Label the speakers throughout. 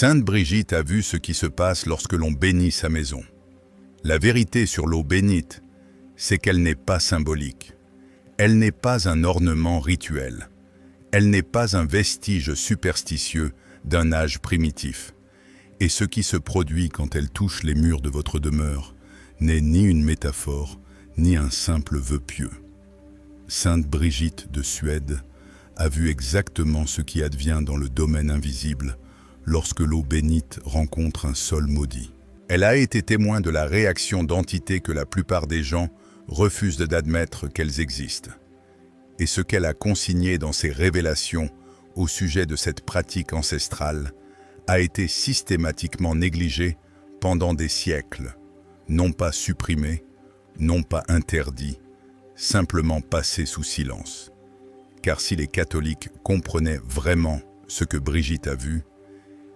Speaker 1: Sainte Brigitte a vu ce qui se passe lorsque l'on bénit sa maison. La vérité sur l'eau bénite, c'est qu'elle n'est pas symbolique. Elle n'est pas un ornement rituel. Elle n'est pas un vestige superstitieux d'un âge primitif. Et ce qui se produit quand elle touche les murs de votre demeure n'est ni une métaphore, ni un simple vœu pieux. Sainte Brigitte de Suède a vu exactement ce qui advient dans le domaine invisible lorsque l'eau bénite rencontre un sol maudit. Elle a été témoin de la réaction d'entités que la plupart des gens refusent d'admettre qu'elles existent. Et ce qu'elle a consigné dans ses révélations au sujet de cette pratique ancestrale a été systématiquement négligé pendant des siècles, non pas supprimé, non pas interdit, simplement passé sous silence. Car si les catholiques comprenaient vraiment ce que Brigitte a vu,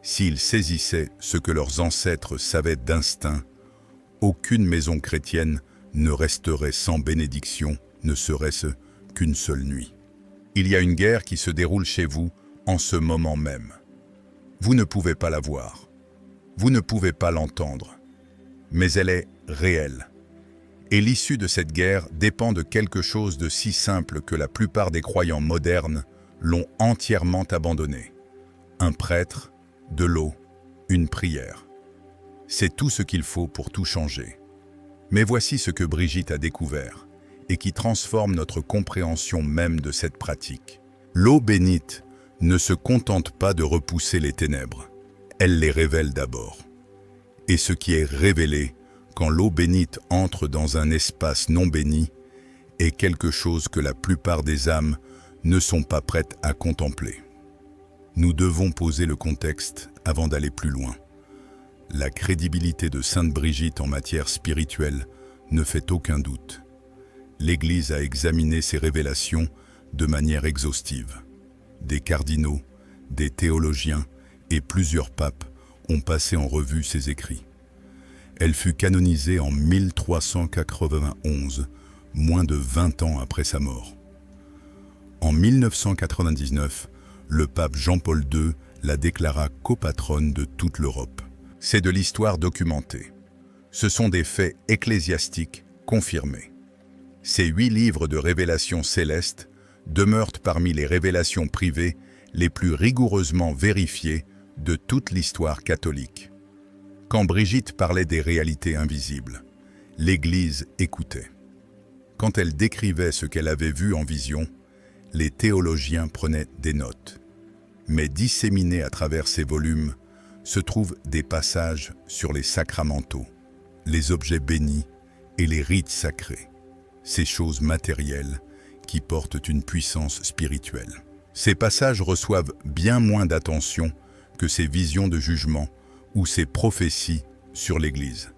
Speaker 1: s'ils saisissaient ce que leurs ancêtres savaient d'instinct, aucune maison chrétienne ne resterait sans bénédiction, ne serait-ce qu'une seule nuit. Il y a une guerre qui se déroule chez vous en ce moment même. Vous ne pouvez pas la voir, vous ne pouvez pas l'entendre, mais elle est réelle. Et l'issue de cette guerre dépend de quelque chose de si simple que la plupart des croyants modernes l'ont entièrement abandonné. Un prêtre, de l'eau, une prière. C'est tout ce qu'il faut pour tout changer. Mais voici ce que Brigitte a découvert et qui transforme notre compréhension même de cette pratique. L'eau bénite ne se contente pas de repousser les ténèbres, elle les révèle d'abord. Et ce qui est révélé quand l'eau bénite entre dans un espace non béni est quelque chose que la plupart des âmes ne sont pas prêtes à contempler. Nous devons poser le contexte avant d'aller plus loin. La crédibilité de Sainte Brigitte en matière spirituelle ne fait aucun doute. L'Église a examiné ces révélations de manière exhaustive. Des cardinaux, des théologiens et plusieurs papes ont passé en revue ses écrits. Elle fut canonisée en 1391, moins de 20 ans après sa mort. En 1999, le pape Jean-Paul II la déclara copatronne de toute l'Europe. C'est de l'histoire documentée. Ce sont des faits ecclésiastiques confirmés. Ces 8 livres de révélations célestes demeurent parmi les révélations privées les plus rigoureusement vérifiées de toute l'histoire catholique. Quand Brigitte parlait des réalités invisibles, l'Église écoutait. Quand elle décrivait ce qu'elle avait vu en vision, les théologiens prenaient des notes. Mais disséminés à travers ces volumes se trouvent des passages sur les sacramentaux, les objets bénis et les rites sacrés, ces choses matérielles qui portent une puissance spirituelle. Ces passages reçoivent bien moins d'attention que ces visions de jugement ou ces prophéties sur l'Église.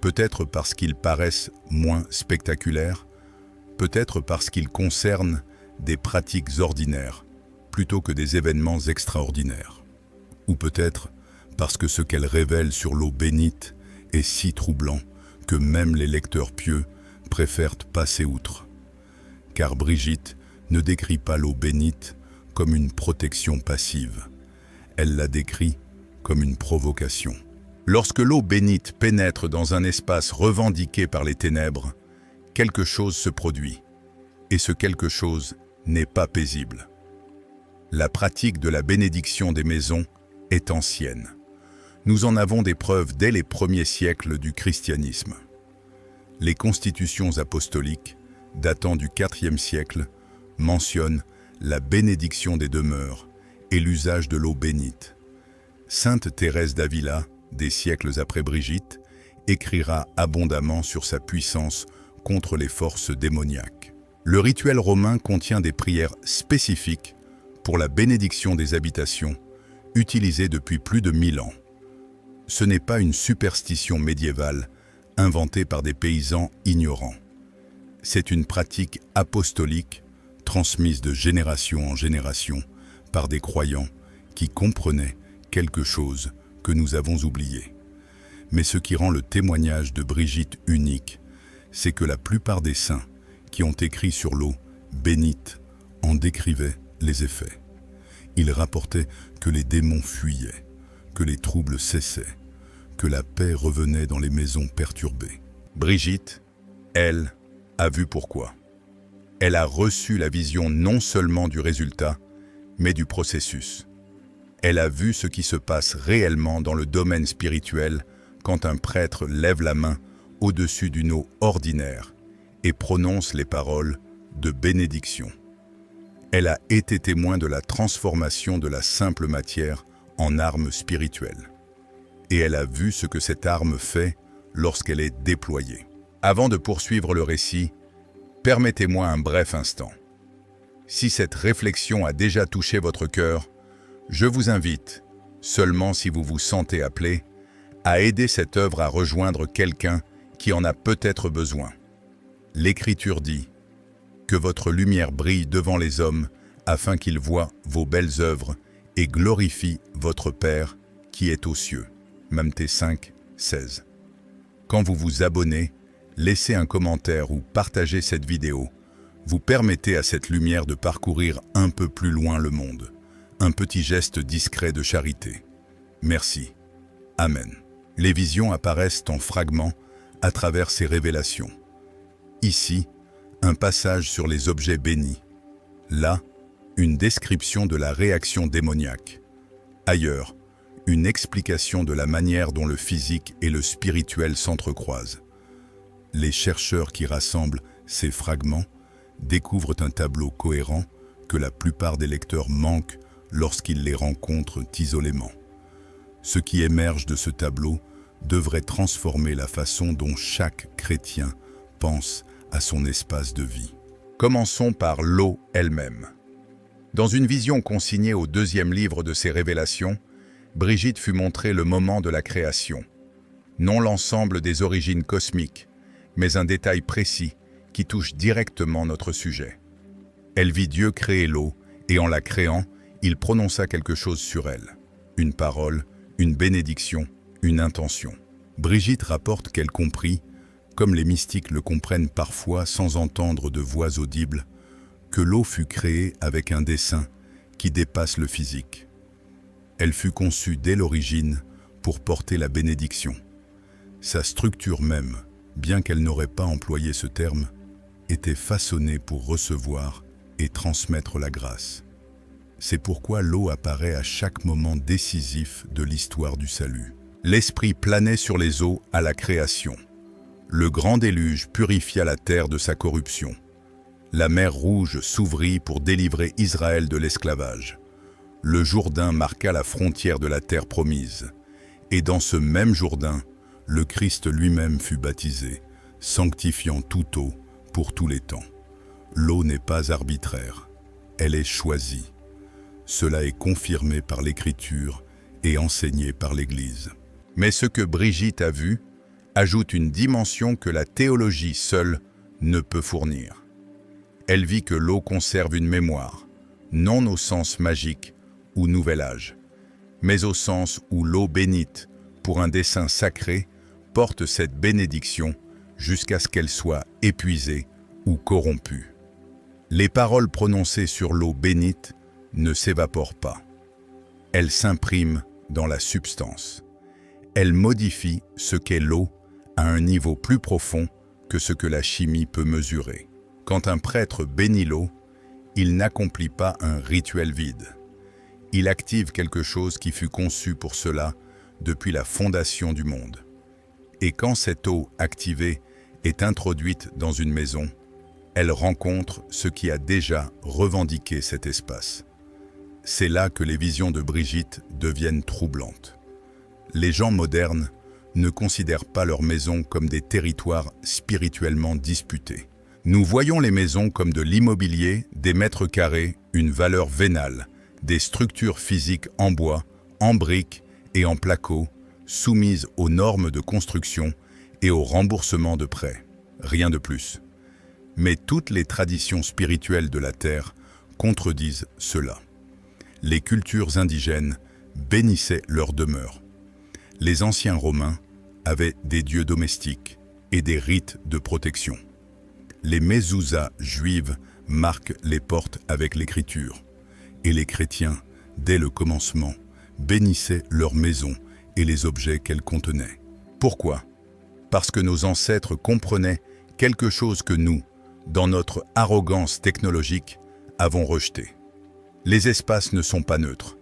Speaker 1: Peut-être parce qu'ils paraissent moins spectaculaires, peut-être parce qu'ils concernent des pratiques ordinaires plutôt que des événements extraordinaires. Ou peut-être parce que ce qu'elle révèle sur l'eau bénite est si troublant que même les lecteurs pieux préfèrent passer outre. Car Brigitte ne décrit pas l'eau bénite comme une protection passive. Elle la décrit comme une provocation. Lorsque l'eau bénite pénètre dans un espace revendiqué par les ténèbres, quelque chose se produit. Et ce quelque chose n'est pas paisible. La pratique de la bénédiction des maisons est ancienne. Nous en avons des preuves dès les premiers siècles du christianisme. Les constitutions apostoliques, datant du IVe siècle, mentionnent la bénédiction des demeures et l'usage de l'eau bénite. Sainte Thérèse d'Avila, des siècles après Brigitte, écrira abondamment sur sa puissance contre les forces démoniaques. Le rituel romain contient des prières spécifiques pour la bénédiction des habitations, utilisées depuis plus de 1000 ans. Ce n'est pas une superstition médiévale inventée par des paysans ignorants. C'est une pratique apostolique transmise de génération en génération par des croyants qui comprenaient quelque chose que nous avons oublié. Mais ce qui rend le témoignage de Brigitte unique, c'est que la plupart des saints qui ont écrit sur l'eau bénite en décrivaient les effets. Ils rapportaient que les démons fuyaient, que les troubles cessaient, que la paix revenait dans les maisons perturbées. Brigitte, elle, a vu pourquoi. Elle a reçu la vision non seulement du résultat, mais du processus. Elle a vu ce qui se passe réellement dans le domaine spirituel quand un prêtre lève la main au-dessus d'une eau ordinaire et prononce les paroles de bénédiction. Elle a été témoin de la transformation de la simple matière en arme spirituelle. Et elle a vu ce que cette arme fait lorsqu'elle est déployée. Avant de poursuivre le récit, permettez-moi un bref instant. Si cette réflexion a déjà touché votre cœur, je vous invite, seulement si vous vous sentez appelé, à aider cette œuvre à rejoindre quelqu'un qui en a peut-être besoin. L'Écriture dit « Que votre lumière brille devant les hommes, afin qu'ils voient vos belles œuvres et glorifient votre Père qui est aux cieux. » Matthieu 5, 16. Quand vous vous abonnez, laissez un commentaire ou partagez cette vidéo. Vous permettez à cette lumière de parcourir un peu plus loin le monde. Un petit geste discret de charité. Merci. Amen. Les visions apparaissent en fragments à travers ces révélations. Ici, un passage sur les objets bénis. Là, une description de la réaction démoniaque. Ailleurs, une explication de la manière dont le physique et le spirituel s'entrecroisent. Les chercheurs qui rassemblent ces fragments découvrent un tableau cohérent que la plupart des lecteurs manquent lorsqu'ils les rencontrent isolément. Ce qui émerge de ce tableau devrait transformer la façon dont chaque chrétien pense à son espace de vie. Commençons par l'eau elle-même. Dans une vision consignée au 2e livre de ses révélations, Brigitte fut montrée le moment de la création. Non l'ensemble des origines cosmiques, mais un détail précis qui touche directement notre sujet. Elle vit Dieu créer l'eau, et en la créant, il prononça quelque chose sur elle. Une parole, une bénédiction, une intention. Brigitte rapporte qu'elle comprit, comme les mystiques le comprennent parfois sans entendre de voix audibles, que l'eau fut créée avec un dessein qui dépasse le physique. Elle fut conçue dès l'origine pour porter la bénédiction. Sa structure même, bien qu'elle n'aurait pas employé ce terme, était façonnée pour recevoir et transmettre la grâce. C'est pourquoi l'eau apparaît à chaque moment décisif de l'histoire du salut. L'Esprit planait sur les eaux à la création. Le grand déluge purifia la terre de sa corruption. La mer Rouge s'ouvrit pour délivrer Israël de l'esclavage. Le Jourdain marqua la frontière de la terre promise. Et dans ce même Jourdain, le Christ lui-même fut baptisé, sanctifiant toute eau pour tous les temps. L'eau n'est pas arbitraire, elle est choisie. Cela est confirmé par l'Écriture et enseigné par l'Église. Mais ce que Brigitte a vu ajoute une dimension que la théologie seule ne peut fournir. Elle vit que l'eau conserve une mémoire, non au sens magique ou nouvel âge, mais au sens où l'eau bénite, pour un dessein sacré, porte cette bénédiction jusqu'à ce qu'elle soit épuisée ou corrompue. Les paroles prononcées sur l'eau bénite ne s'évaporent pas. Elles s'impriment dans la substance. Elles modifient ce qu'est l'eau à un niveau plus profond que ce que la chimie peut mesurer. Quand un prêtre bénit l'eau, il n'accomplit pas un rituel vide. Il active quelque chose qui fut conçu pour cela depuis la fondation du monde. Et quand cette eau activée est introduite dans une maison, elle rencontre ce qui a déjà revendiqué cet espace. C'est là que les visions de Brigitte deviennent troublantes. Les gens modernes ne considèrent pas leurs maisons comme des territoires spirituellement disputés. Nous voyons les maisons comme de l'immobilier, des mètres carrés, une valeur vénale, des structures physiques en bois, en briques et en placo, soumises aux normes de construction et au remboursement de prêts. Rien de plus. Mais toutes les traditions spirituelles de la terre contredisent cela. Les cultures indigènes bénissaient leur demeure. Les anciens Romains avaient des dieux domestiques et des rites de protection. Les mezuzahs juives marquent les portes avec l'écriture. Et les chrétiens, dès le commencement, bénissait leur maison et les objets qu'elle contenait. Pourquoi? Parce que nos ancêtres comprenaient quelque chose que nous, dans notre arrogance technologique, avons rejeté. Les espaces ne sont pas neutres.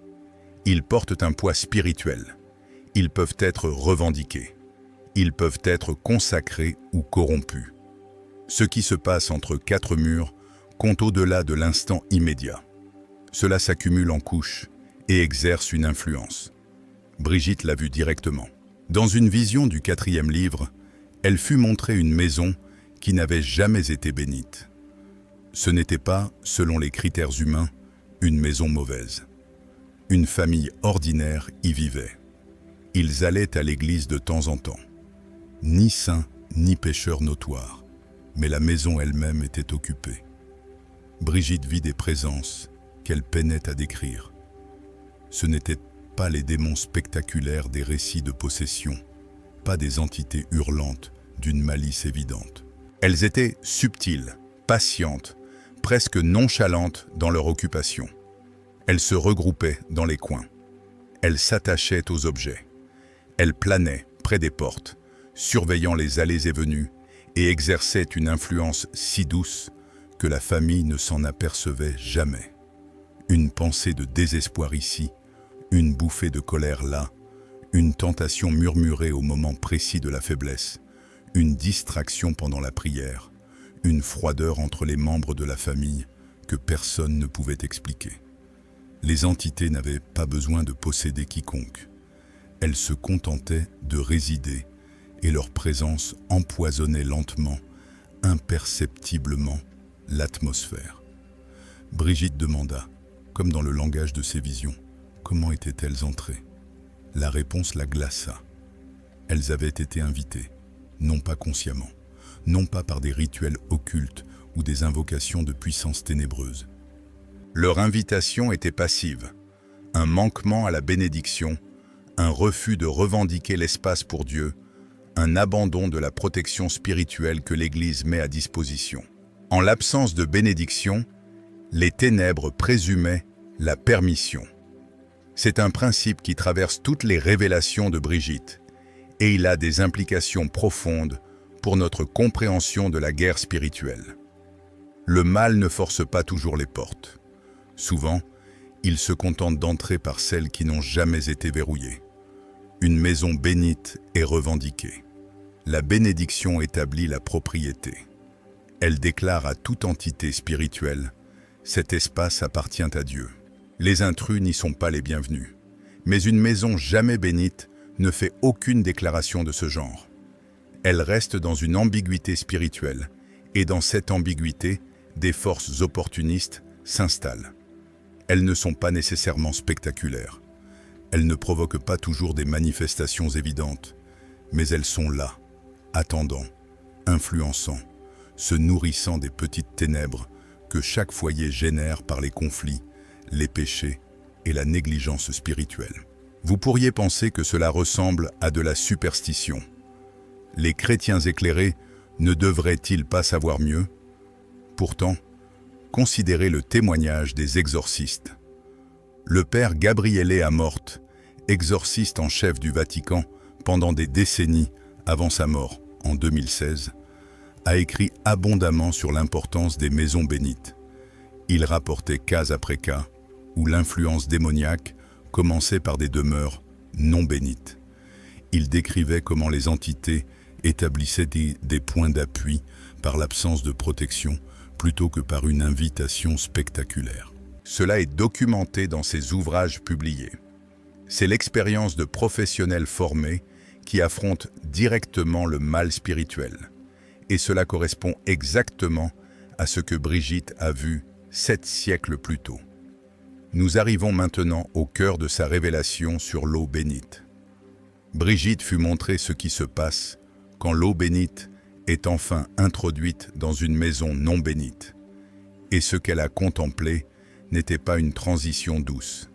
Speaker 1: Ils portent un poids spirituel. Ils peuvent être revendiqués. Ils peuvent être consacrés ou corrompus. Ce qui se passe entre quatre murs compte au-delà de l'instant immédiat. Cela s'accumule en couches et exerce une influence. Brigitte l'a vu directement. Dans une vision du 4e livre, elle fut montrée une maison qui n'avait jamais été bénite. Ce n'était pas, selon les critères humains, une maison mauvaise. Une famille ordinaire y vivait. Ils allaient à l'église de temps en temps. Ni saints, ni pécheurs notoires, mais la maison elle-même était occupée. Brigitte vit des présences qu'elle peinait à décrire. Ce n'étaient pas les démons spectaculaires des récits de possession, pas des entités hurlantes d'une malice évidente. Elles étaient subtiles, patientes, presque nonchalantes dans leur occupation. Elles se regroupaient dans les coins. Elles s'attachaient aux objets. Elles planaient près des portes, surveillant les allées et venues, et exerçaient une influence si douce que la famille ne s'en apercevait jamais. Une pensée de désespoir ici, une bouffée de colère là, une tentation murmurée au moment précis de la faiblesse, une distraction pendant la prière, une froideur entre les membres de la famille que personne ne pouvait expliquer. Les entités n'avaient pas besoin de posséder quiconque. Elles se contentaient de résider et leur présence empoisonnait lentement, imperceptiblement, l'atmosphère. Brigitte demanda, comme dans le langage de ses visions, comment étaient-elles entrées? La réponse la glaça. Elles avaient été invitées, non pas consciemment, non pas par des rituels occultes ou des invocations de puissances ténébreuses. Leur invitation était passive, un manquement à la bénédiction, un refus de revendiquer l'espace pour Dieu, un abandon de la protection spirituelle que l'Église met à disposition. En l'absence de bénédiction, les ténèbres présumaient la permission. C'est un principe qui traverse toutes les révélations de Brigitte, et il a des implications profondes pour notre compréhension de la guerre spirituelle. Le mal ne force pas toujours les portes. Souvent, il se contente d'entrer par celles qui n'ont jamais été verrouillées. Une maison bénite est revendiquée. La bénédiction établit la propriété. Elle déclare à toute entité spirituelle « Cet espace appartient à Dieu ». Les intrus n'y sont pas les bienvenus. Mais une maison jamais bénite ne fait aucune déclaration de ce genre. Elle reste dans une ambiguïté spirituelle, et dans cette ambiguïté, des forces opportunistes s'installent. Elles ne sont pas nécessairement spectaculaires. Elles ne provoquent pas toujours des manifestations évidentes, mais elles sont là, attendant, influençant, se nourrissant des petites ténèbres que chaque foyer génère par les conflits, les péchés et la négligence spirituelle. Vous pourriez penser que cela ressemble à de la superstition. Les chrétiens éclairés ne devraient-ils pas savoir mieux? Pourtant, considérez le témoignage des exorcistes. Le père Gabriele Amorth, exorciste en chef du Vatican pendant des décennies avant sa mort, en 2016, a écrit abondamment sur l'importance des maisons bénites. Il rapportait cas après cas où l'influence démoniaque commençait par des demeures non bénites. Il décrivait comment les entités établissaient des points d'appui par l'absence de protection plutôt que par une invitation spectaculaire. Cela est documenté dans ses ouvrages publiés. C'est l'expérience de professionnels formés qui affrontent directement le mal spirituel. Et cela correspond exactement à ce que Brigitte a vu 7 siècles plus tôt. Nous arrivons maintenant au cœur de sa révélation sur l'eau bénite. Brigitte fut montrée ce qui se passe quand l'eau bénite est enfin introduite dans une maison non bénite. Et ce qu'elle a contemplé n'était pas une transition douce,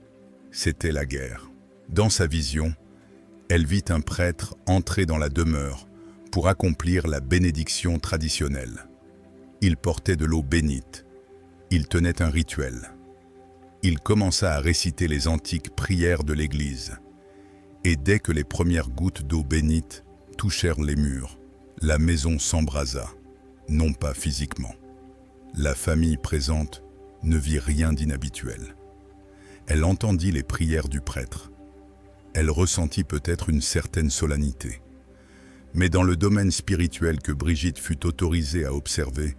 Speaker 1: c'était la guerre. Dans sa vision, elle vit un prêtre entrer dans la demeure pour accomplir la bénédiction traditionnelle. Il portait de l'eau bénite, il tenait un rituel. Il commença à réciter les antiques prières de l'Église. Et dès que les premières gouttes d'eau bénite touchèrent les murs, la maison s'embrasa, non pas physiquement. La famille présente ne vit rien d'inhabituel. Elle entendit les prières du prêtre. Elle ressentit peut-être une certaine solennité. Mais dans le domaine spirituel que Brigitte fut autorisée à observer,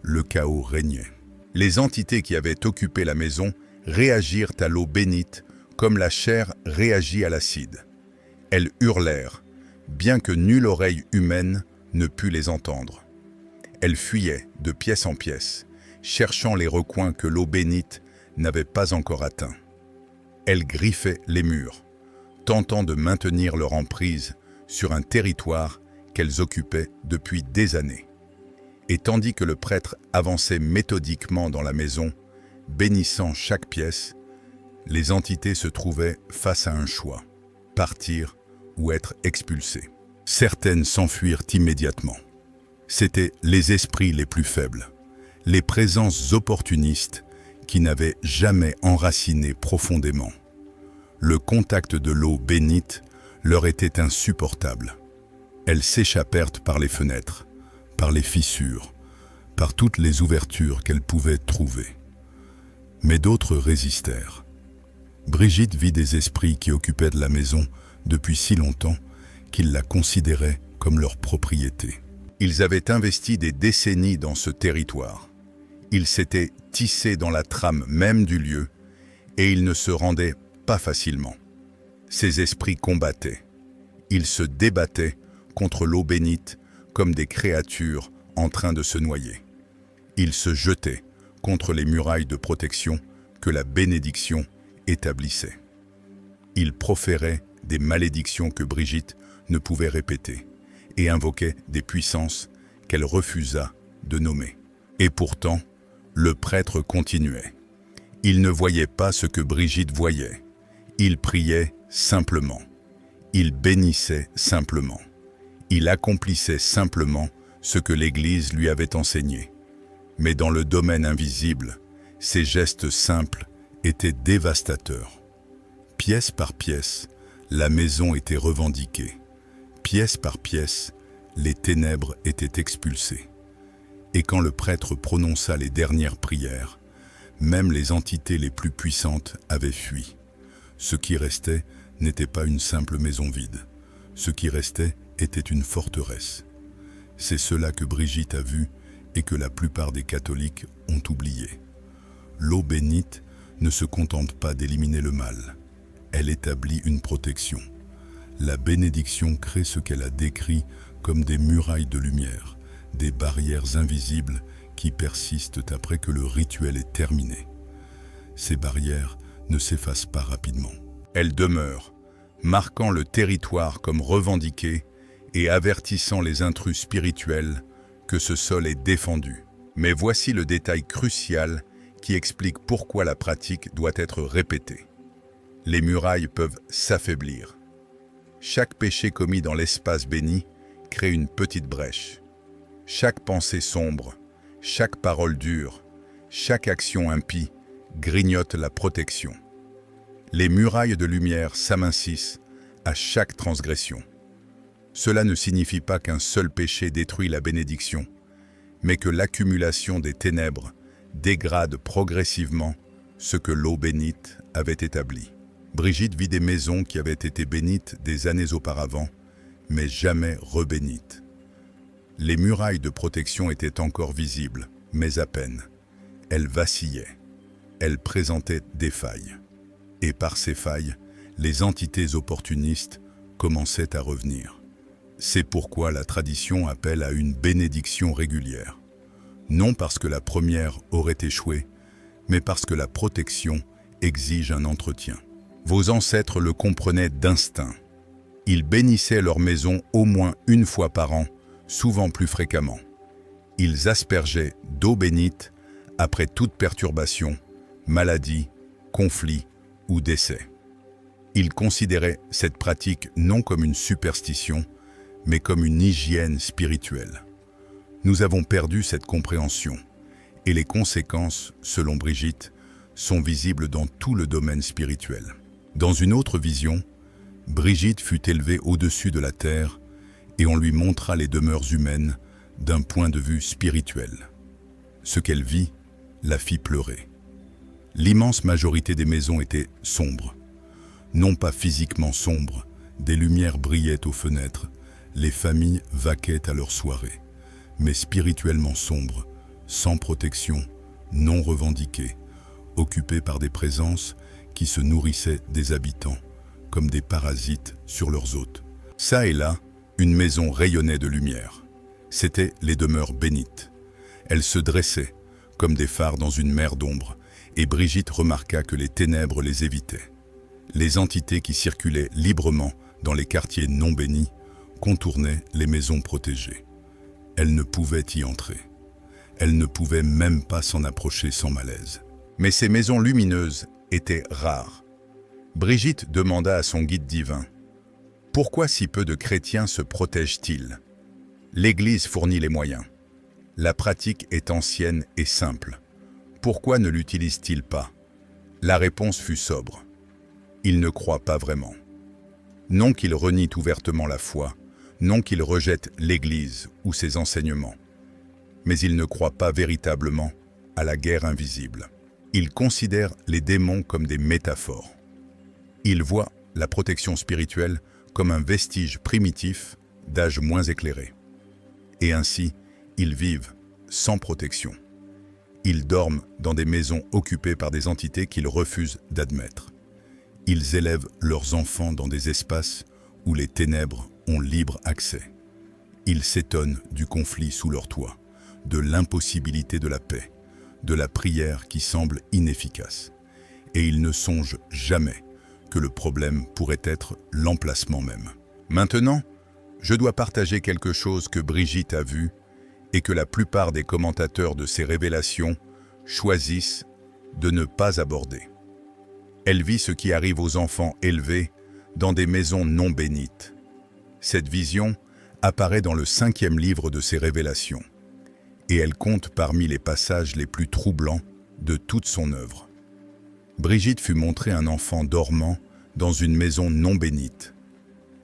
Speaker 1: le chaos régnait. Les entités qui avaient occupé la maison réagirent à l'eau bénite comme la chair réagit à l'acide. Elles hurlèrent, bien que nulle oreille humaine ne put les entendre. Elles fuyaient de pièce en pièce, cherchant les recoins que l'eau bénite n'avait pas encore atteints. Elles griffaient les murs, tentant de maintenir leur emprise sur un territoire qu'elles occupaient depuis des années. Et tandis que le prêtre avançait méthodiquement dans la maison, bénissant chaque pièce, les entités se trouvaient face à un choix, partir ou être expulsées. Certaines s'enfuirent immédiatement. C'étaient les esprits les plus faibles, les présences opportunistes qui n'avaient jamais enraciné profondément. Le contact de l'eau bénite leur était insupportable. Elles s'échappèrent par les fenêtres, par les fissures, par toutes les ouvertures qu'elles pouvaient trouver. Mais d'autres résistèrent. Brigitte vit des esprits qui occupaient de la maison depuis si longtemps qu'ils la considéraient comme leur propriété. Ils avaient investi des décennies dans ce territoire. Ils s'étaient tissés dans la trame même du lieu et ils ne se rendaient pas facilement. Ces esprits combattaient. Ils se débattaient contre l'eau bénite comme des créatures en train de se noyer. Ils se jetaient contre les murailles de protection que la bénédiction établissait. Ils proféraient des malédictions que Brigitte ne pouvait répéter et invoquaient des puissances qu'elle refusa de nommer. Et pourtant, le prêtre continuait. Il ne voyait pas ce que Brigitte voyait. Il priait simplement. Il bénissait simplement. Il accomplissait simplement ce que l'Église lui avait enseigné. Mais dans le domaine invisible, ces gestes simples étaient dévastateurs. Pièce par pièce, la maison était revendiquée. Pièce par pièce, les ténèbres étaient expulsées. Et quand le prêtre prononça les dernières prières, même les entités les plus puissantes avaient fui. Ce qui restait n'était pas une simple maison vide. Ce qui restait était une forteresse. C'est cela que Brigitte a vu et que la plupart des catholiques ont oublié. L'eau bénite ne se contente pas d'éliminer le mal. Elle établit une protection. La bénédiction crée ce qu'elle a décrit comme des murailles de lumière, des barrières invisibles qui persistent après que le rituel est terminé. Ces barrières ne s'effacent pas rapidement. Elles demeurent, marquant le territoire comme revendiqué et avertissant les intrus spirituels que ce sol est défendu. Mais voici le détail crucial qui explique pourquoi la pratique doit être répétée. Les murailles peuvent s'affaiblir. Chaque péché commis dans l'espace béni crée une petite brèche. Chaque pensée sombre, chaque parole dure, chaque action impie grignote la protection. Les murailles de lumière s'amincissent à chaque transgression. Cela ne signifie pas qu'un seul péché détruit la bénédiction, mais que l'accumulation des ténèbres dégrade progressivement ce que l'eau bénite avait établi. Brigitte vit des maisons qui avaient été bénites des années auparavant, mais jamais rebénites. Les murailles de protection étaient encore visibles, mais à peine. Elles vacillaient. Elles présentaient des failles. Et par ces failles, les entités opportunistes commençaient à revenir. C'est pourquoi la tradition appelle à une bénédiction régulière. Non parce que la première aurait échoué, mais parce que la protection exige un entretien. Vos ancêtres le comprenaient d'instinct. Ils bénissaient leur maison au moins une fois par an, souvent plus fréquemment. Ils aspergeaient d'eau bénite après toute perturbation, maladie, conflit ou décès. Ils considéraient cette pratique non comme une superstition, mais comme une hygiène spirituelle. Nous avons perdu cette compréhension, et les conséquences, selon Brigitte, sont visibles dans tout le domaine spirituel. Dans une autre vision, Brigitte fut élevée au-dessus de la terre et on lui montra les demeures humaines d'un point de vue spirituel. Ce qu'elle vit la fit pleurer. L'immense majorité des maisons étaient sombres. Non pas physiquement sombres, des lumières brillaient aux fenêtres, les familles vaquaient à leurs soirées, mais spirituellement sombres, sans protection, non revendiquées, occupées par des présences qui se nourrissaient des habitants, comme des parasites sur leurs hôtes. Ça et là, une maison rayonnait de lumière. C'étaient les demeures bénites. Elles se dressaient, comme des phares dans une mer d'ombre, et Brigitte remarqua que les ténèbres les évitaient. Les entités qui circulaient librement dans les quartiers non bénis contournaient les maisons protégées. Elles ne pouvaient y entrer. Elles ne pouvaient même pas s'en approcher sans malaise. Mais ces maisons lumineuses étaient rares. Brigitte demanda à son guide divin « Pourquoi si peu de chrétiens se protègent-ils ? L'Église fournit les moyens. La pratique est ancienne et simple. Pourquoi ne l'utilisent-ils pas ?» La réponse fut sobre. Ils ne croient pas vraiment. Non qu'ils renient ouvertement la foi, non qu'ils rejettent l'Église ou ses enseignements, mais ils ne croient pas véritablement à la guerre invisible. Ils considèrent les démons comme des métaphores. Ils voient la protection spirituelle comme un vestige primitif d'âge moins éclairé. Et ainsi, ils vivent sans protection. Ils dorment dans des maisons occupées par des entités qu'ils refusent d'admettre. Ils élèvent leurs enfants dans des espaces où les ténèbres ont libre accès. Ils s'étonnent du conflit sous leur toit, de l'impossibilité de la paix, de la prière qui semble inefficace. Et ils ne songent jamais que le problème pourrait être l'emplacement même. Maintenant, je dois partager quelque chose que Brigitte a vu et que la plupart des commentateurs de ces révélations choisissent de ne pas aborder. Elle vit ce qui arrive aux enfants élevés dans des maisons non bénites. Cette vision apparaît dans le 5e livre de ces révélations, et elle compte parmi les passages les plus troublants de toute son œuvre. Brigitte fut montrée un enfant dormant dans une maison non bénite.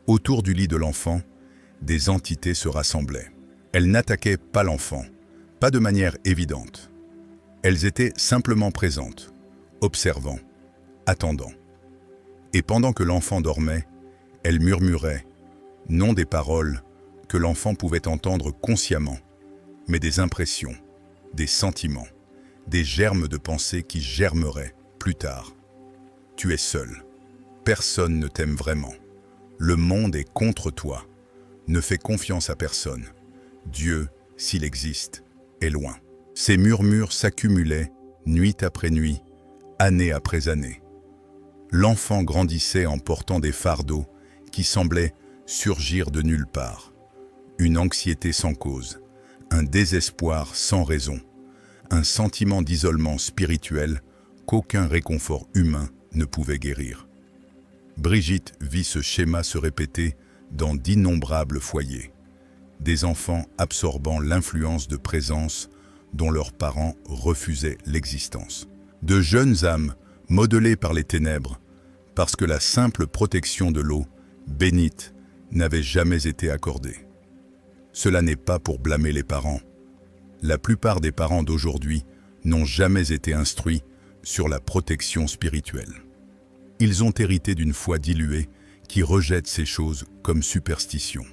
Speaker 1: Autour du lit de l'enfant, des entités se rassemblaient. Elles n'attaquaient pas l'enfant, pas de manière évidente. Elles étaient simplement présentes, observant, attendant. Et pendant que l'enfant dormait, elles murmuraient, non des paroles que l'enfant pouvait entendre consciemment, mais des impressions, des sentiments, des germes de pensée qui germeraient plus tard. Tu es seul. Personne ne t'aime vraiment. Le monde est contre toi. Ne fais confiance à personne. Dieu, s'il existe, est loin. Ces murmures s'accumulaient, nuit après nuit, année après année. L'enfant grandissait en portant des fardeaux qui semblaient surgir de nulle part. Une anxiété sans cause, un désespoir sans raison, un sentiment d'isolement spirituel qu'aucun réconfort humain ne pouvait guérir. Brigitte vit ce schéma se répéter dans d'innombrables foyers. Des enfants absorbant l'influence de présences dont leurs parents refusaient l'existence. De jeunes âmes modelées par les ténèbres, parce que la simple protection de l'eau, bénite, n'avait jamais été accordée. Cela n'est pas pour blâmer les parents. La plupart des parents d'aujourd'hui n'ont jamais été instruits sur la protection spirituelle. Ils ont hérité d'une foi diluée qui rejette ces choses comme superstition.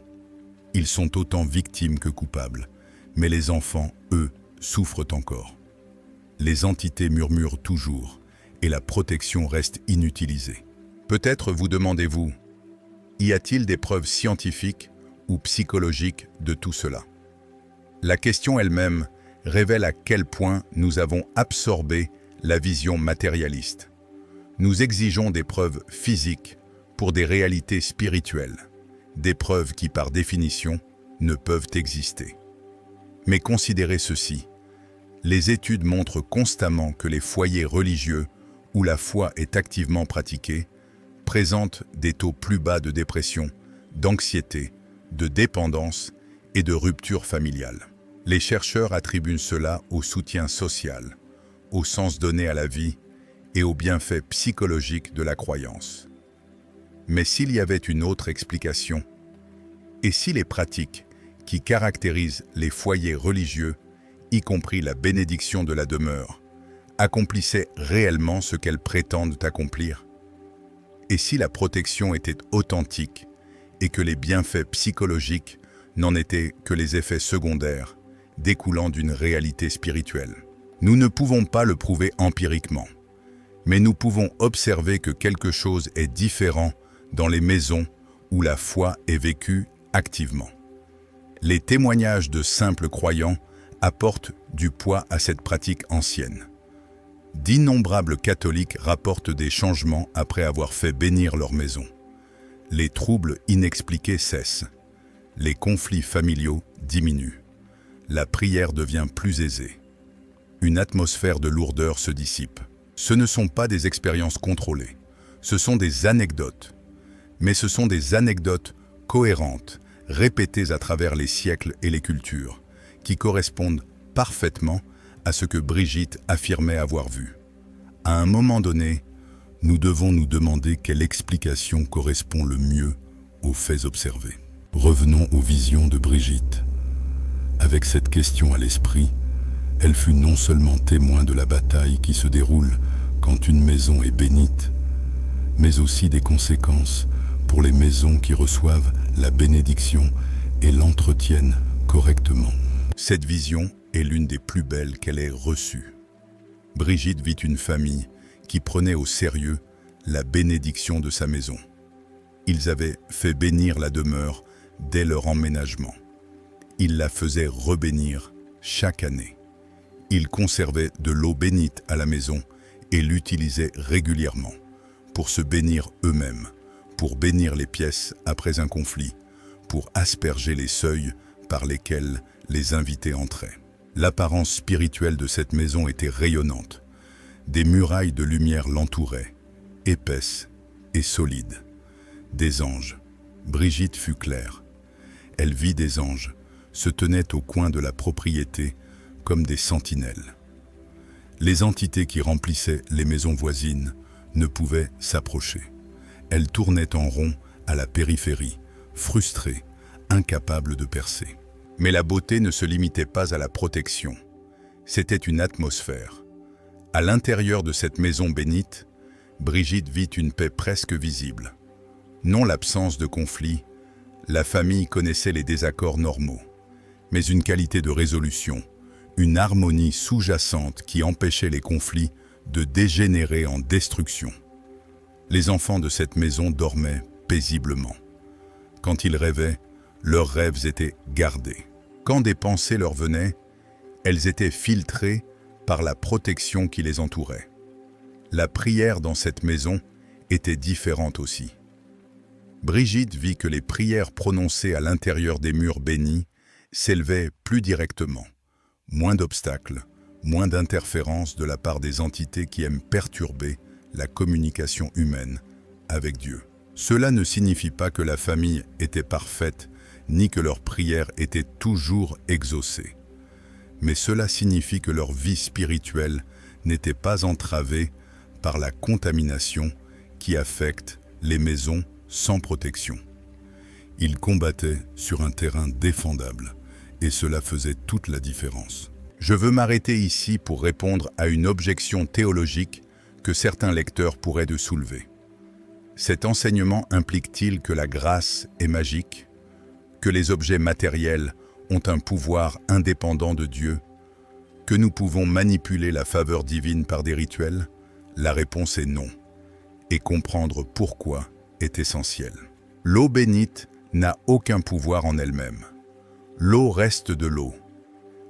Speaker 1: Ils sont autant victimes que coupables, mais les enfants, eux, souffrent encore. Les entités murmurent toujours et la protection reste inutilisée. Peut-être vous demandez-vous, y a-t-il des preuves scientifiques ou psychologiques de tout cela? La question elle-même révèle à quel point nous avons absorbé la vision matérialiste. Nous exigeons des preuves physiques pour des réalités spirituelles, des preuves qui, par définition, ne peuvent exister. Mais considérez ceci, les études montrent constamment que les foyers religieux où la foi est activement pratiquée présentent des taux plus bas de dépression, d'anxiété, de dépendance et de rupture familiale. Les chercheurs attribuent cela au soutien social, au sens donné à la vie et aux bienfaits psychologiques de la croyance. Mais s'il y avait une autre explication, et si les pratiques qui caractérisent les foyers religieux, y compris la bénédiction de la demeure, accomplissaient réellement ce qu'elles prétendent accomplir? Et si la protection était authentique et que les bienfaits psychologiques n'en étaient que les effets secondaires découlant d'une réalité spirituelle? Nous ne pouvons pas le prouver empiriquement, mais nous pouvons observer que quelque chose est différent dans les maisons où la foi est vécue activement. Les témoignages de simples croyants apportent du poids à cette pratique ancienne. D'innombrables catholiques rapportent des changements après avoir fait bénir leur maison. Les troubles inexpliqués cessent. Les conflits familiaux diminuent. La prière devient plus aisée. Une atmosphère de lourdeur se dissipe. Ce ne sont pas des expériences contrôlées. Ce sont des anecdotes. Mais ce sont des anecdotes cohérentes, répétées à travers les siècles et les cultures, qui correspondent parfaitement à ce que Brigitte affirmait avoir vu. À un moment donné, nous devons nous demander quelle explication correspond le mieux aux faits observés. Revenons aux visions de Brigitte. Avec cette question à l'esprit, elle fut non seulement témoin de la bataille qui se déroule quand une maison est bénite, mais aussi des conséquences pour les maisons qui reçoivent la bénédiction et l'entretiennent correctement. Cette vision est l'une des plus belles qu'elle ait reçues. Brigitte vit une famille qui prenait au sérieux la bénédiction de sa maison. Ils avaient fait bénir la demeure dès leur emménagement. Ils la faisaient rebénir chaque année. Ils conservaient de l'eau bénite à la maison et l'utilisaient régulièrement pour se bénir eux-mêmes, pour bénir les pièces après un conflit, pour asperger les seuils par lesquels les invités entraient. L'apparence spirituelle de cette maison était rayonnante. Des murailles de lumière l'entouraient, épaisses et solides. Des anges. Brigitte fut claire. Elle vit des anges, se tenaient au coin de la propriété comme des sentinelles. Les entités qui remplissaient les maisons voisines ne pouvaient s'approcher. Elles tournaient en rond à la périphérie, frustrées, incapables de percer. Mais la beauté ne se limitait pas à la protection. C'était une atmosphère. À l'intérieur de cette maison bénite, Brigitte vit une paix presque visible. Non l'absence de conflits, la famille connaissait les désaccords normaux, mais une qualité de résolution, une harmonie sous-jacente qui empêchait les conflits de dégénérer en destruction. Les enfants de cette maison dormaient paisiblement. Quand ils rêvaient, leurs rêves étaient gardés. Quand des pensées leur venaient, elles étaient filtrées par la protection qui les entourait. La prière dans cette maison était différente aussi. Brigitte vit que les prières prononcées à l'intérieur des murs bénis s'élevaient plus directement. Moins d'obstacles, moins d'interférences de la part des entités qui aiment perturber la communication humaine avec Dieu. Cela ne signifie pas que la famille était parfaite, ni que leurs prières étaient toujours exaucées. Mais cela signifie que leur vie spirituelle n'était pas entravée par la contamination qui affecte les maisons sans protection. Ils combattaient sur un terrain défendable, et cela faisait toute la différence. Je veux m'arrêter ici pour répondre à une objection théologique que certains lecteurs pourraient de soulever. Cet enseignement implique-t-il que la grâce est magique, que les objets matériels ont un pouvoir indépendant de Dieu, que nous pouvons manipuler la faveur divine par des rituels? La réponse est non, et comprendre pourquoi est essentiel. L'eau bénite n'a aucun pouvoir en elle-même. L'eau reste de l'eau.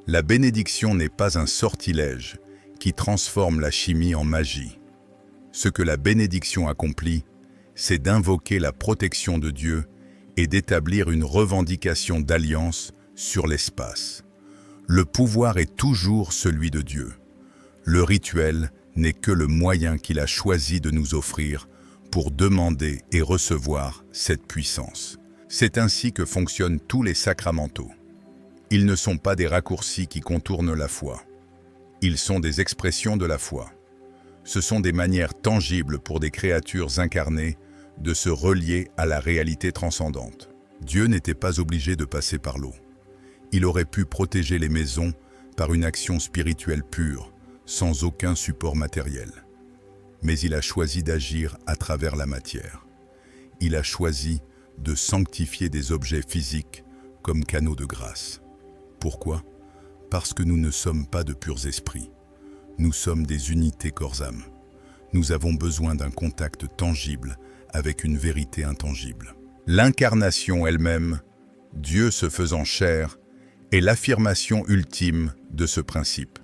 Speaker 1: La bénédiction n'est pas un sortilège qui transforme la chimie en magie. Ce que la bénédiction accomplit, c'est d'invoquer la protection de Dieu et d'établir une revendication d'alliance sur l'espace. Le pouvoir est toujours celui de Dieu. Le rituel n'est que le moyen qu'il a choisi de nous offrir pour demander et recevoir cette puissance. C'est ainsi que fonctionnent tous les sacramentaux. Ils ne sont pas des raccourcis qui contournent la foi. Ils sont des expressions de la foi. Ce sont des manières tangibles pour des créatures incarnées de se relier à la réalité transcendante. Dieu n'était pas obligé de passer par l'eau. Il aurait pu protéger les maisons par une action spirituelle pure, sans aucun support matériel. Mais il a choisi d'agir à travers la matière. Il a choisi de sanctifier des objets physiques comme canaux de grâce. Pourquoi? Parce que nous ne sommes pas de purs esprits. Nous sommes des unités corps-âme. Nous avons besoin d'un contact tangible avec une vérité intangible. L'incarnation elle-même, Dieu se faisant chair, est l'affirmation ultime de ce principe.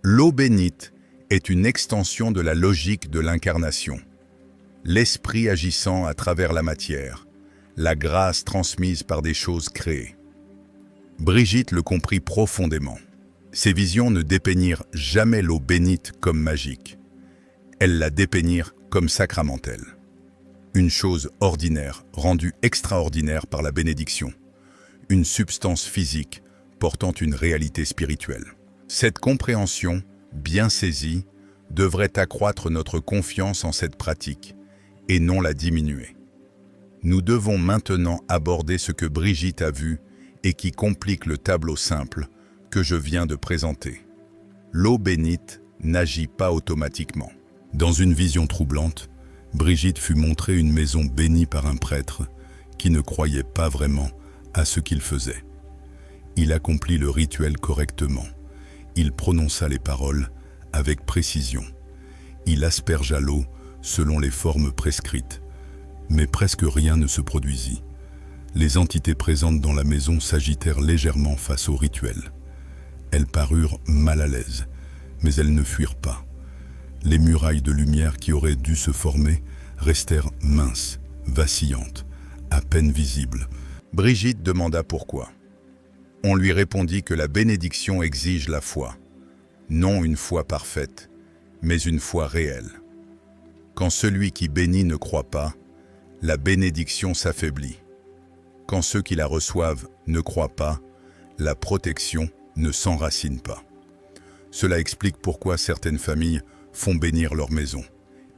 Speaker 1: L'eau bénite est une extension de la logique de l'incarnation. L'esprit agissant à travers la matière, la grâce transmise par des choses créées. Brigitte le comprit profondément. Ses visions ne dépeignirent jamais l'eau bénite comme magique. Elles la dépeignirent comme sacramentelle. Une chose ordinaire rendue extraordinaire par la bénédiction. Une substance physique portant une réalité spirituelle. Cette compréhension, bien saisie, devrait accroître notre confiance en cette pratique et non la diminuer. Nous devons maintenant aborder ce que Brigitte a vu et qui complique le tableau simple que je viens de présenter. L'eau bénite n'agit pas automatiquement. Dans une vision troublante, Brigitte fut montrée une maison bénie par un prêtre qui ne croyait pas vraiment à ce qu'il faisait. Il accomplit le rituel correctement. Il prononça les paroles avec précision. Il aspergea l'eau selon les formes prescrites, mais presque rien ne se produisit. Les entités présentes dans la maison s'agitèrent légèrement face au rituel. Elles parurent mal à l'aise, mais elles ne fuirent pas. Les murailles de lumière qui auraient dû se former restèrent minces, vacillantes, à peine visibles. Brigitte demanda pourquoi. On lui répondit que la bénédiction exige la foi, non une foi parfaite, mais une foi réelle. Quand celui qui bénit ne croit pas, la bénédiction s'affaiblit. Quand ceux qui la reçoivent ne croient pas, la protection ne s'enracine pas. Cela explique pourquoi certaines familles font bénir leur maison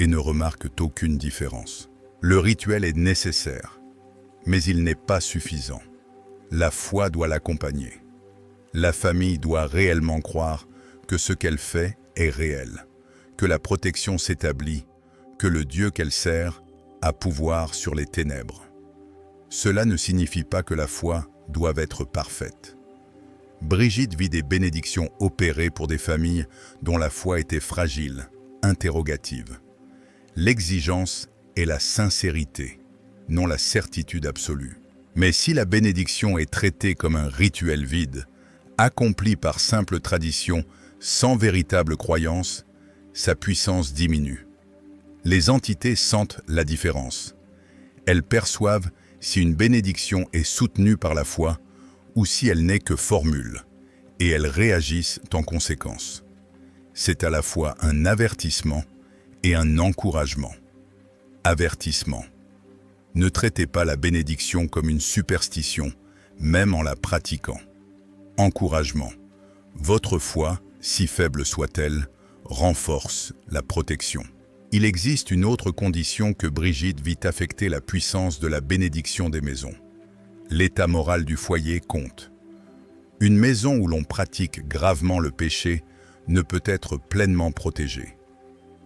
Speaker 1: et ne remarquent aucune différence. Le rituel est nécessaire, mais il n'est pas suffisant. La foi doit l'accompagner. La famille doit réellement croire que ce qu'elle fait est réel, que la protection s'établit, que le Dieu qu'elle sert a pouvoir sur les ténèbres. Cela ne signifie pas que la foi doit être parfaite. Brigitte vit des bénédictions opérées pour des familles dont la foi était fragile, interrogative. L'exigence est la sincérité, non la certitude absolue. Mais si la bénédiction est traitée comme un rituel vide, accompli par simple tradition, sans véritable croyance, sa puissance diminue. Les entités sentent la différence. Elles perçoivent si une bénédiction est soutenue par la foi ou si elle n'est que formule, et elles réagissent en conséquence. C'est à la fois un avertissement et un encouragement. Avertissement. Ne traitez pas la bénédiction comme une superstition, même en la pratiquant. Encouragement. Votre foi, si faible soit-elle, renforce la protection. Il existe une autre condition que Brigitte vit affecter la puissance de la bénédiction des maisons. L'état moral du foyer compte. Une maison où l'on pratique gravement le péché ne peut être pleinement protégée.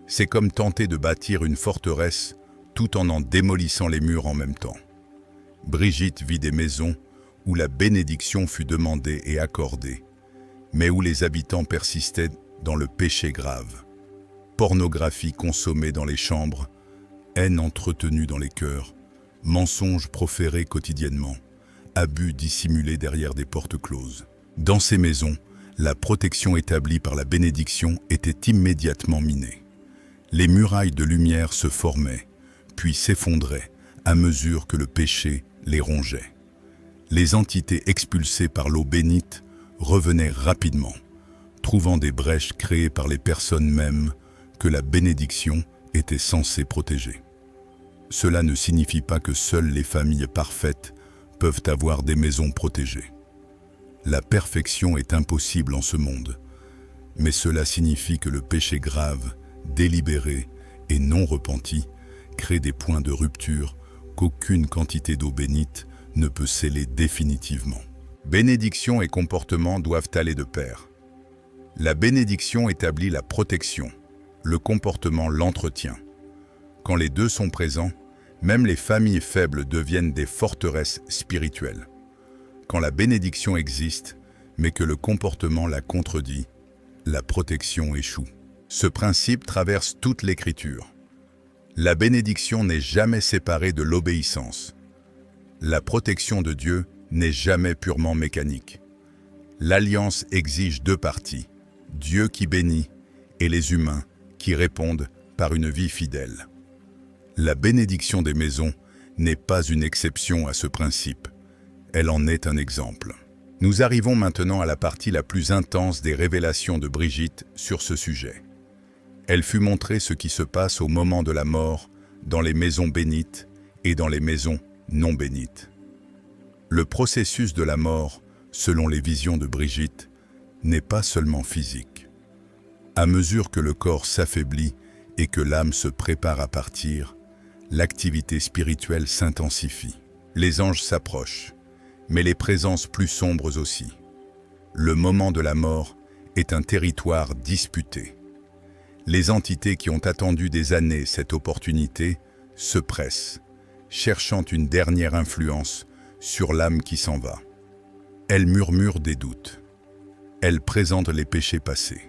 Speaker 1: C'est comme tenter de bâtir une forteresse tout en démolissant les murs en même temps. Brigitte vit des maisons où la bénédiction fut demandée et accordée, mais où les habitants persistaient dans le péché grave. Pornographie consommée dans les chambres, haine entretenue dans les cœurs, mensonges proférés quotidiennement, abus dissimulés derrière des portes closes. Dans ces maisons, la protection établie par la bénédiction était immédiatement minée. Les murailles de lumière se formaient, puis s'effondraient à mesure que le péché les rongeait. Les entités expulsées par l'eau bénite revenaient rapidement, trouvant des brèches créées par les personnes mêmes que la bénédiction était censée protéger. Cela ne signifie pas que seules les familles parfaites peuvent avoir des maisons protégées. La perfection est impossible en ce monde, mais cela signifie que le péché grave délibérés et non repentis, créent des points de rupture qu'aucune quantité d'eau bénite ne peut sceller définitivement. Bénédiction et comportement doivent aller de pair. La bénédiction établit la protection, le comportement l'entretient. Quand les deux sont présents, même les familles faibles deviennent des forteresses spirituelles. Quand la bénédiction existe, mais que le comportement la contredit, la protection échoue. Ce principe traverse toute l'Écriture. La bénédiction n'est jamais séparée de l'obéissance. La protection de Dieu n'est jamais purement mécanique. L'alliance exige deux parties, Dieu qui bénit et les humains qui répondent par une vie fidèle. La bénédiction des maisons n'est pas une exception à ce principe. Elle en est un exemple. Nous arrivons maintenant à la partie la plus intense des révélations de Brigitte sur ce sujet. Elle fut montrée ce qui se passe au moment de la mort dans les maisons bénites et dans les maisons non bénites. Le processus de la mort, selon les visions de Brigitte, n'est pas seulement physique. À mesure que le corps s'affaiblit et que l'âme se prépare à partir, l'activité spirituelle s'intensifie. Les anges s'approchent, mais les présences plus sombres aussi. Le moment de la mort est un territoire disputé. Les entités qui ont attendu des années cette opportunité se pressent, cherchant une dernière influence sur l'âme qui s'en va. Elles murmurent des doutes. Elles présentent les péchés passés.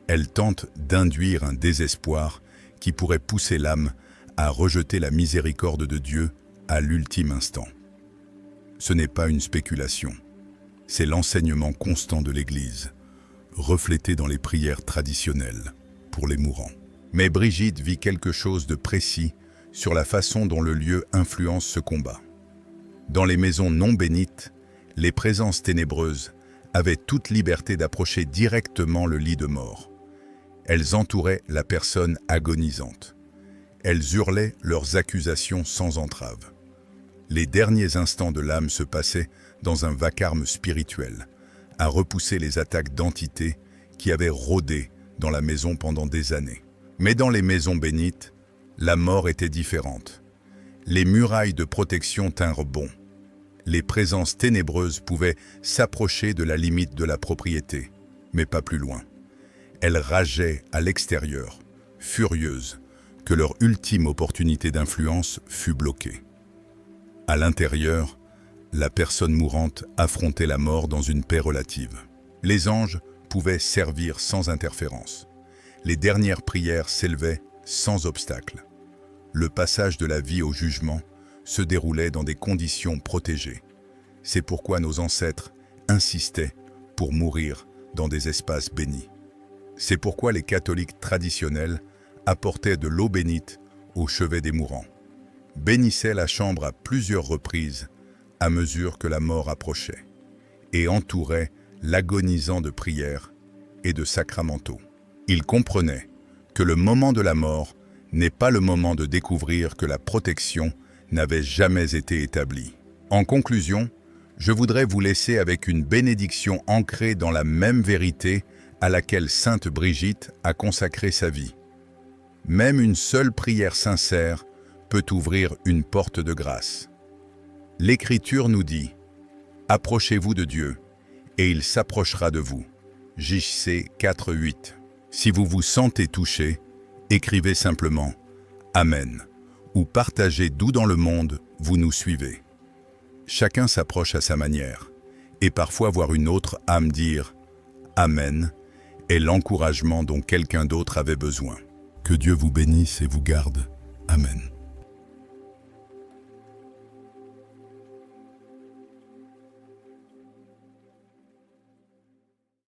Speaker 1: Elles tentent d'induire un désespoir qui pourrait pousser l'âme à rejeter la miséricorde de Dieu à l'ultime instant. Ce n'est pas une spéculation, c'est l'enseignement constant de l'Église, reflété dans les prières traditionnelles pour les mourants. Mais Brigitte vit quelque chose de précis sur la façon dont le lieu influence ce combat. Dans les maisons non bénites, les présences ténébreuses avaient toute liberté d'approcher directement le lit de mort. Elles entouraient la personne agonisante. Elles hurlaient leurs accusations sans entrave. Les derniers instants de l'âme se passaient dans un vacarme spirituel, à repousser les attaques d'entités qui avaient rôdé dans la maison pendant des années. Mais dans les maisons bénites, la mort était différente. Les murailles de protection tinrent bon. Les présences ténébreuses pouvaient s'approcher de la limite de la propriété, mais pas plus loin. Elles rageaient à l'extérieur, furieuses, que leur ultime opportunité d'influence fut bloquée. À l'intérieur, la personne mourante affrontait la mort dans une paix relative. Les anges pouvaient servir sans interférence. Les dernières prières s'élevaient sans obstacle. Le passage de la vie au jugement se déroulait dans des conditions protégées. C'est pourquoi nos ancêtres insistaient pour mourir dans des espaces bénis. C'est pourquoi les catholiques traditionnels apportaient de l'eau bénite au chevet des mourants, bénissaient la chambre à plusieurs reprises à mesure que la mort approchait, et entouraient l'agonisant de prières et de sacramentaux. Ils comprenaient que le moment de la mort n'est pas le moment de découvrir que la protection n'avait jamais été établie. En conclusion, je voudrais vous laisser avec une bénédiction ancrée dans la même vérité à laquelle Sainte Brigitte a consacré sa vie. Même une seule prière sincère peut ouvrir une porte de grâce. L'Écriture nous dit « Approchez-vous de Dieu, et il s'approchera de vous » JC 4:8. Si vous vous sentez touché, écrivez simplement « Amen » ou partagez d'où dans le monde vous nous suivez. Chacun s'approche à sa manière, et parfois voir une autre âme dire « Amen » est l'encouragement dont quelqu'un d'autre avait besoin. Que Dieu vous bénisse et vous garde. Amen.